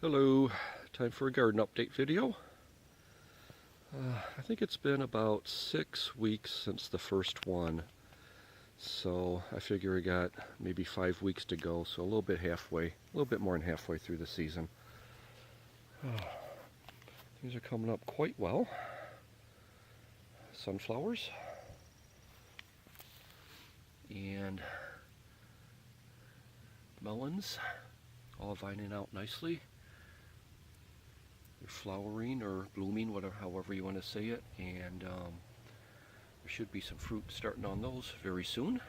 Hello, time for a garden update video. I think it's been about 6 weeks since the first one, so I figure I got maybe 5 weeks to go, so a little bit more than halfway through the season. Things are coming up quite well. Sunflowers and melons all vining out nicely. They're flowering or blooming, whatever, however you want to say it, and there should be some fruit starting on those very soon.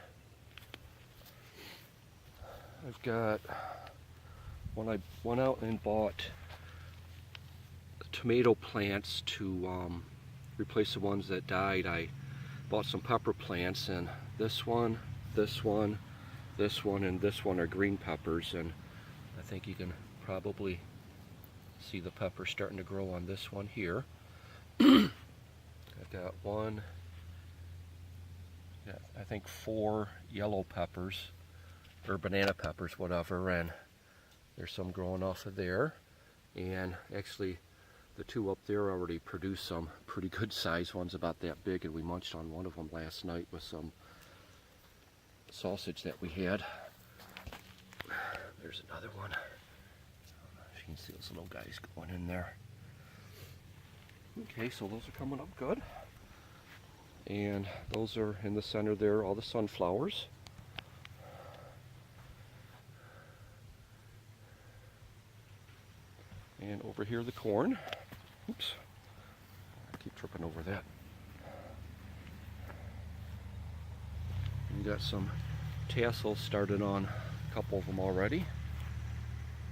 I've got, when I went out and bought tomato plants to replace the ones that died, I bought some pepper plants, and this one, this one, this one, and this one are green peppers, and I think you can probably see the pepper starting to grow on this one here. I've got I think 4 yellow peppers, or banana peppers, whatever, and there's some growing off of there. And actually, the 2 up there already produced some pretty good sized ones, about that big, and we munched on one of them last night with some sausage that we had. There's another one. You can see those little guys going in there. Okay, so those are coming up good. And those are in the center there, all the sunflowers. And over here the corn. Oops, I keep tripping over that. We got some tassels started on a couple of them already,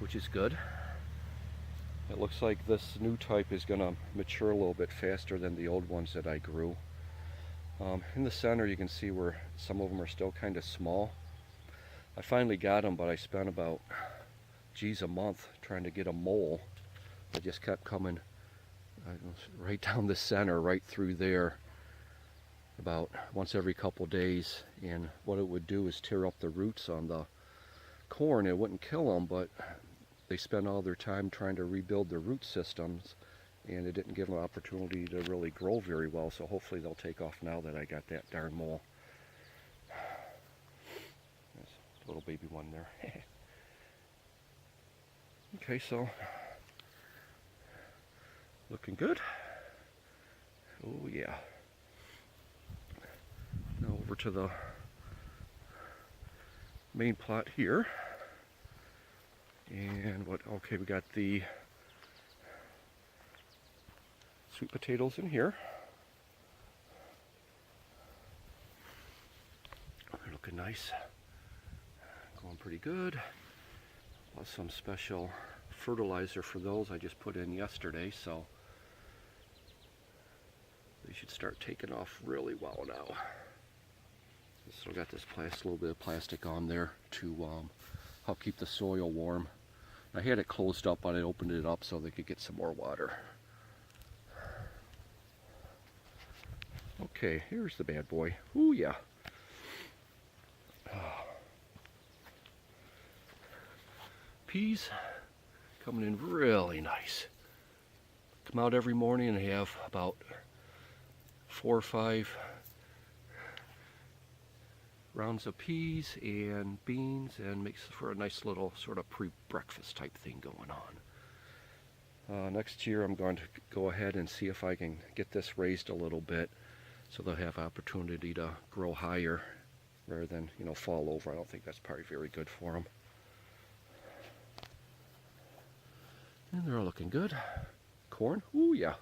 which is good. It looks like this new type is going to mature a little bit faster than the old ones that I grew. In the center you can see where some of them are still kind of small. I finally got them, but I spent about, a month trying to get a mole. I just kept coming right down the center, right through there, about once every couple days, and what it would do is tear up the roots on the corn. It wouldn't kill them, but they spend all their time trying to rebuild their root systems, and it didn't give them an opportunity to really grow very well, so hopefully they'll take off now that I got that darn mole. There's a little baby one there. Okay, so looking good. Oh yeah. Now over to the main plot here. And okay, we got the sweet potatoes in here. They're looking nice. Going pretty good. Plus some special fertilizer for those I just put in yesterday, so they should start taking off really well now. Still got this little bit of plastic on there to help keep the soil warm. I had it closed up, but I opened it up so they could get some more water. Okay, here's the bad boy. Ooh yeah. Peas coming in really nice. Come out every morning and have about 4 or 5 rounds of peas and beans, and makes for a nice little sort of pre-breakfast type thing going on. Next year I'm going to go ahead and see if I can get this raised a little bit so they'll have opportunity to grow higher rather than, fall over. I don't think that's probably very good for them. And they're all looking good. Corn, ooh yeah.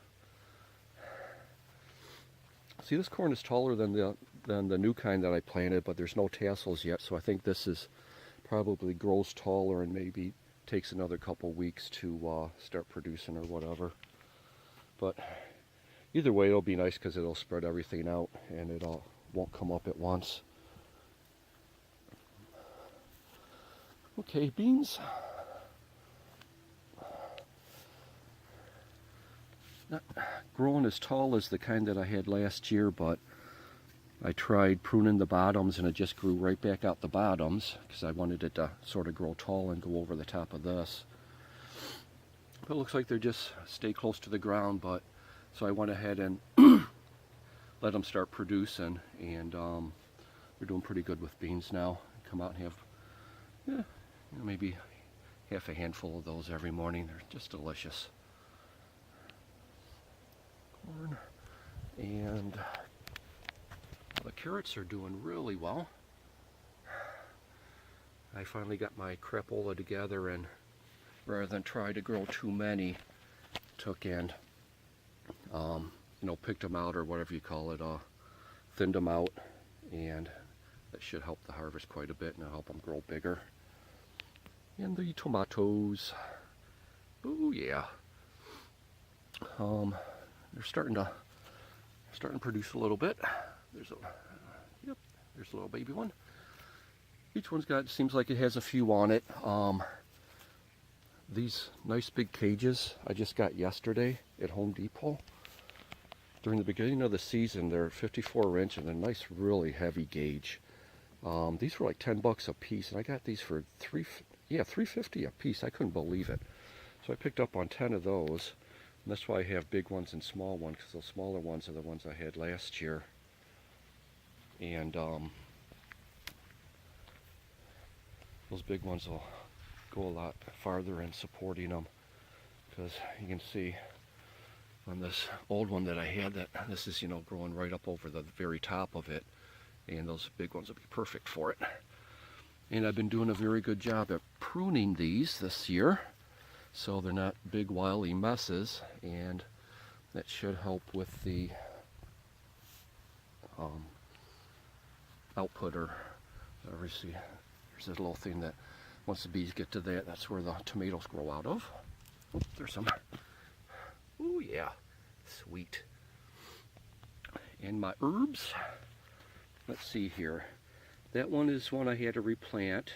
See, this corn is taller than the new kind that I planted, but there's no tassels yet, so I think this is probably grows taller and maybe takes another couple weeks to start producing or whatever. But either way, it'll be nice because it'll spread everything out and it all won't come up at once. Okay, beans. Not growing as tall as the kind that I had last year, but I tried pruning the bottoms and it just grew right back out the bottoms because I wanted it to sort of grow tall and go over the top of this. But it looks like they just stay close to the ground, but so I went ahead and let them start producing, and they're doing pretty good with beans now. Come out and have maybe half a handful of those every morning. They're just delicious. Corn. And the carrots are doing really well. I finally got my crapola together, and rather than try to grow too many, took and picked them out, or whatever you call it, thinned them out, and that should help the harvest quite a bit and help them grow bigger. And the tomatoes, oh yeah, they're starting to produce a little bit. There's a little baby one. Each one's seems like it has a few on it. These nice big cages I just got yesterday at Home Depot. During the beginning of the season, they're 54 inch and they're nice, really heavy gauge. These were like 10 bucks a piece, and I got these for $3.50 a piece. I couldn't believe it. So I picked up on 10 of those. And that's why I have big ones and small ones, because those smaller ones are the ones I had last year. And those big ones will go a lot farther in supporting them, because you can see on this old one that I had that this is growing right up over the very top of it, and those big ones will be perfect for it. And I've been doing a very good job at pruning these this year, so they're not big wily messes, and that should help with the output, or see, there's this little thing that once the bees get to that, that's where the tomatoes grow out of. Oops, there's some. Oh yeah, sweet. And my herbs, let's see here. That one is one I had to replant.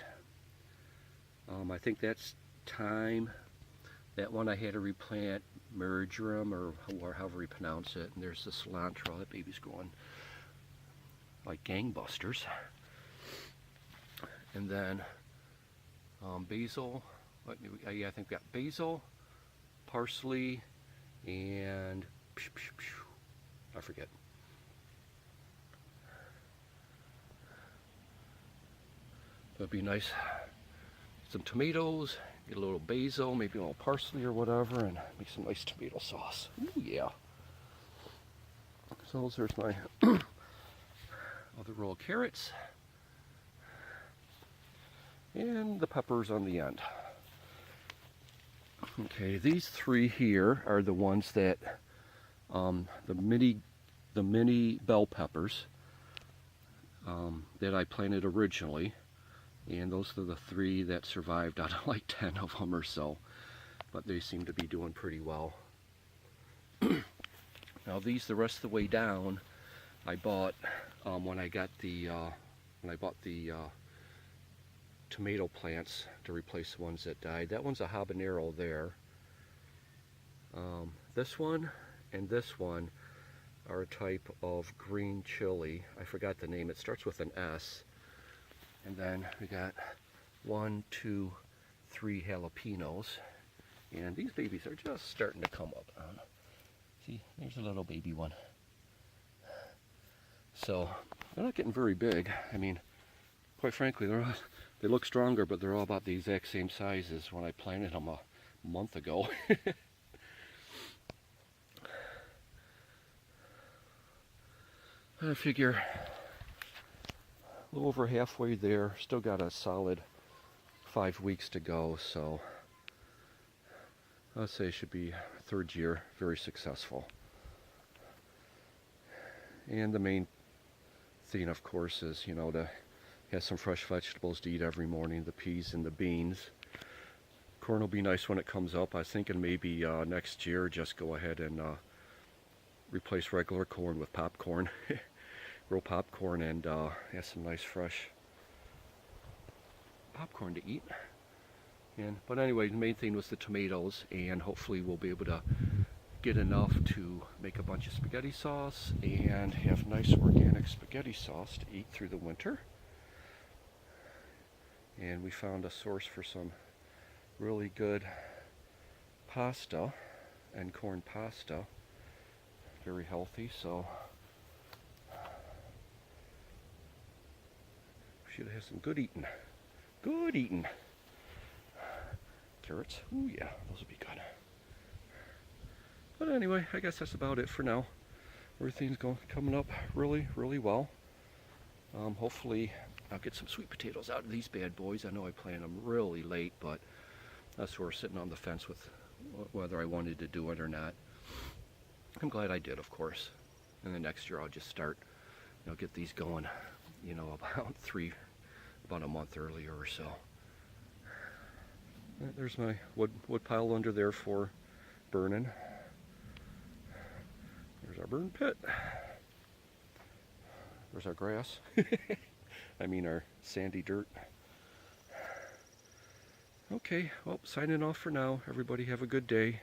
I think that's thyme. That one I had to replant marjoram, or however you pronounce it. And there's the cilantro. That baby's growing like gangbusters. And then basil. I think we got basil, parsley, and I forget. It'd be nice. Some tomatoes, get a little basil, maybe a little parsley or whatever, and make some nice tomato sauce. Ooh, yeah. So there's my other row of carrots. And the peppers on the end. Okay, these three here are the ones that, the mini bell peppers that I planted originally. And those are the three that survived out of like 10 of them or so. But they seem to be doing pretty well. Now these, the rest of the way down, I bought when I bought the tomato plants to replace the ones that died. That one's a habanero there. This one and this one are a type of green chili. I forgot the name. It starts with an S. And then we got 1, 2, 3 jalapenos. And these babies are just starting to come up. See, there's a little baby one. So they're not getting very big. I mean, quite frankly, they look stronger, but they're all about the exact same size as when I planted them a month ago. I figure a little over halfway there. Still got a solid 5 weeks to go, so I'd say it should be third year, very successful. And the main thing, of course, is to have some fresh vegetables to eat every morning, the peas and the beans. Corn will be nice when it comes up. I was thinking maybe next year just go ahead and replace regular corn with popcorn. Grow popcorn and have some nice fresh popcorn to eat. But anyway, the main thing was the tomatoes, and hopefully we'll be able to get enough to make a bunch of spaghetti sauce and have nice organic spaghetti sauce to eat through the winter. And we found a source for some really good pasta and corn pasta. Very healthy, so should have some good eating. Good eating. Carrots, ooh yeah, those would be good. But anyway, I guess that's about it for now. Everything's coming up really, really well. Hopefully I'll get some sweet potatoes out of these bad boys. I know I planted them really late, but that's where we're sitting on the fence with whether I wanted to do it or not. I'm glad I did, of course. And then next year I'll just start, get these going, about a month earlier or so. There's my wood pile under there for burning. There's our burn pit. There's our grass. I mean our sandy dirt. Okay, well, signing off for now. Everybody have a good day.